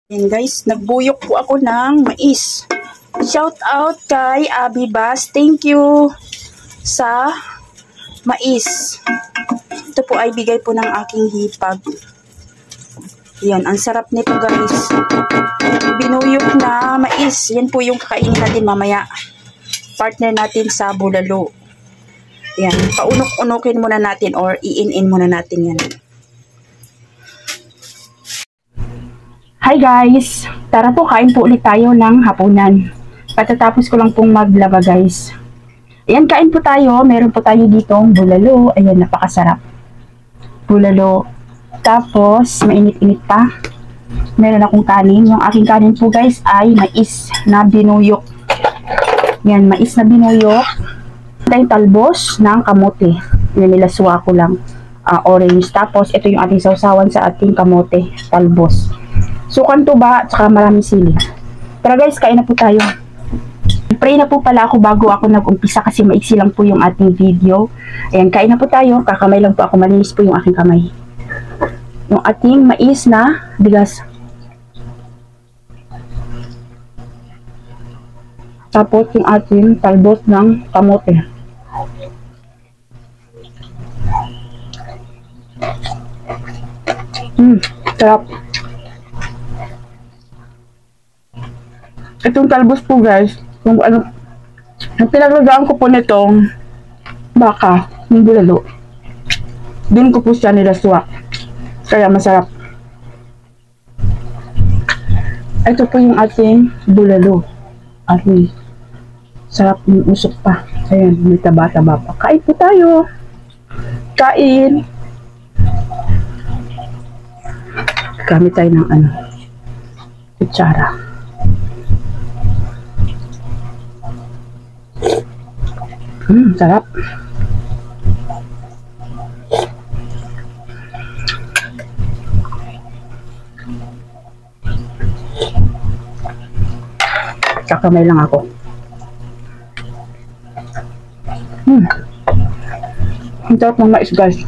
Yan guys, nagbuyok po ako ng mais. Shout out kay Abby Bass. Thank you sa mais. Ito po ay bigay po ng aking hipag. Yan, ang sarap nito guys. Binuyok na mais. Yan po yung kakainin natin mamaya. Partner natin sa bulalo. Yan, paunok-unokin muna natin or iin-in muna natin yan. Hi guys! Tara po, kain po ulit tayo ng hapunan. Patatapos ko lang pong maglaba guys. Ayan, kain po tayo. Meron po tayo ditong bulalo. Ayan, napakasarap. Bulalo. Tapos, mainit-init pa. Meron akong kanin. Yung aking kanin po guys ay mais na binuyok. Yan, mais na binuyok. Tayong talbos ng kamote. Yan, nilaswa ko lang. Orange. Tapos, ito yung ating sausawan sa ating kamote. Talbos. Sukan tuba at saka maraming sili. Tara guys, kain na po tayo. Pray na po pala ako bago ako nag-umpisa kasi maiksi lang po yung ating video. Ayan, kain na po tayo. Kakamay lang po ako. Malinis po yung aking kamay. Yung ating mais na bigas. Tapos yung ating talbos ng kamote. Sarap. Itong talbos po guys, kung ano, ang pinaglagaan ko po nitong baka, yung bulalo. Doon ko po siya nilaswa. Kaya masarap. Ito po yung ating bulalo. Ating sarap yung usok pa. Ayan, may taba-taba pa. Kain po tayo. Kain. Gamit tayo ng kutsara. Sarap. Kakamay lang ako. Ang sarap ng mais guys.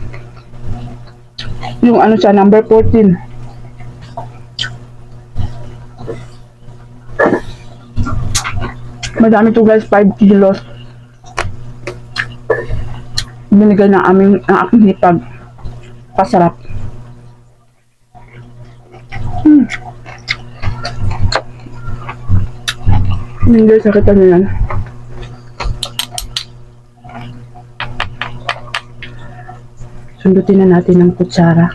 Yung siya, number 14. Madami to guys, 5 kilos. Binigay ng aking hipag. Pasarap. Hindi sakitan nyo yan. Sundutin na natin ng kutsara.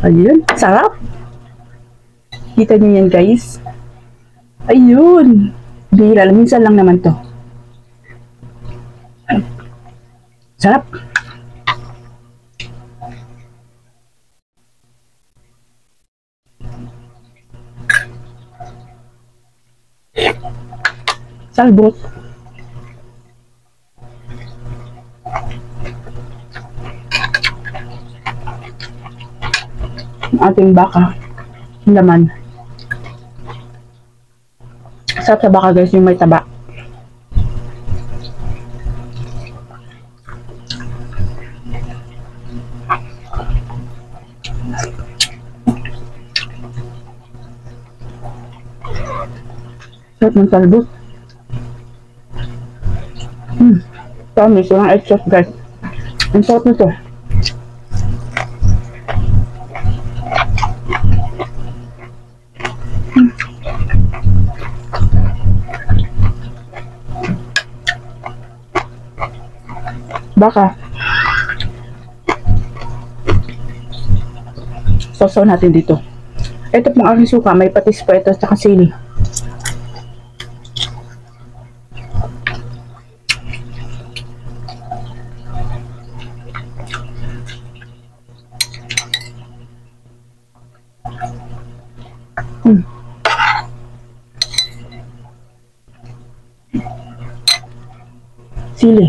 Ayun, sarap. Kita nyo yan guys. Ayun. Bihira, minsan lang naman to. Sarap. Salbot. Ang ating baka. Laman. Sarap sa baka guys, yung may taba. Sarap ng talbos. Tamis, walang extra guys. Ang sarap nito. Baka. Sausaw natin dito. Ito pong aking suka, may patis pa ito sa sili. Sili.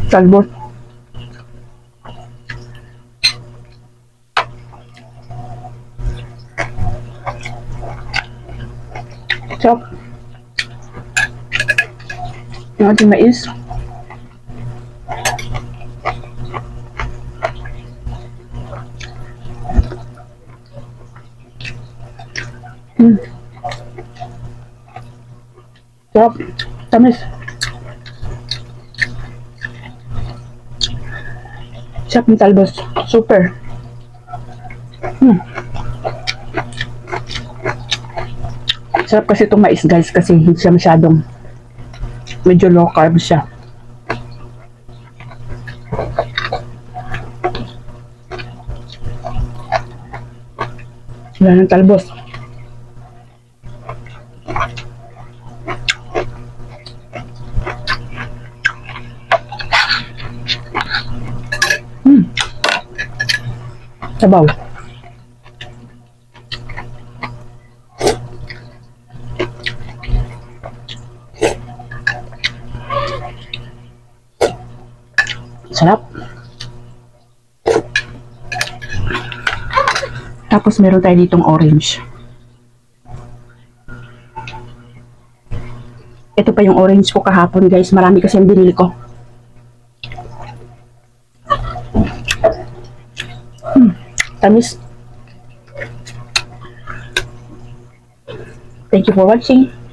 Talbot. Sarap. Yung ating mais. Sarap. Tamis. Sarap ng talbos. Super. Sarap kasi itong mais guys kasi hindi siya masyadong medyo low carb siya. Wala ng talbos. Sabaw. Sarap. Tapos meron tayo ditong orange. Ito pa yung orange ko kahapon guys. Marami kasi ang binili ko. Tamis. Thank you for watching.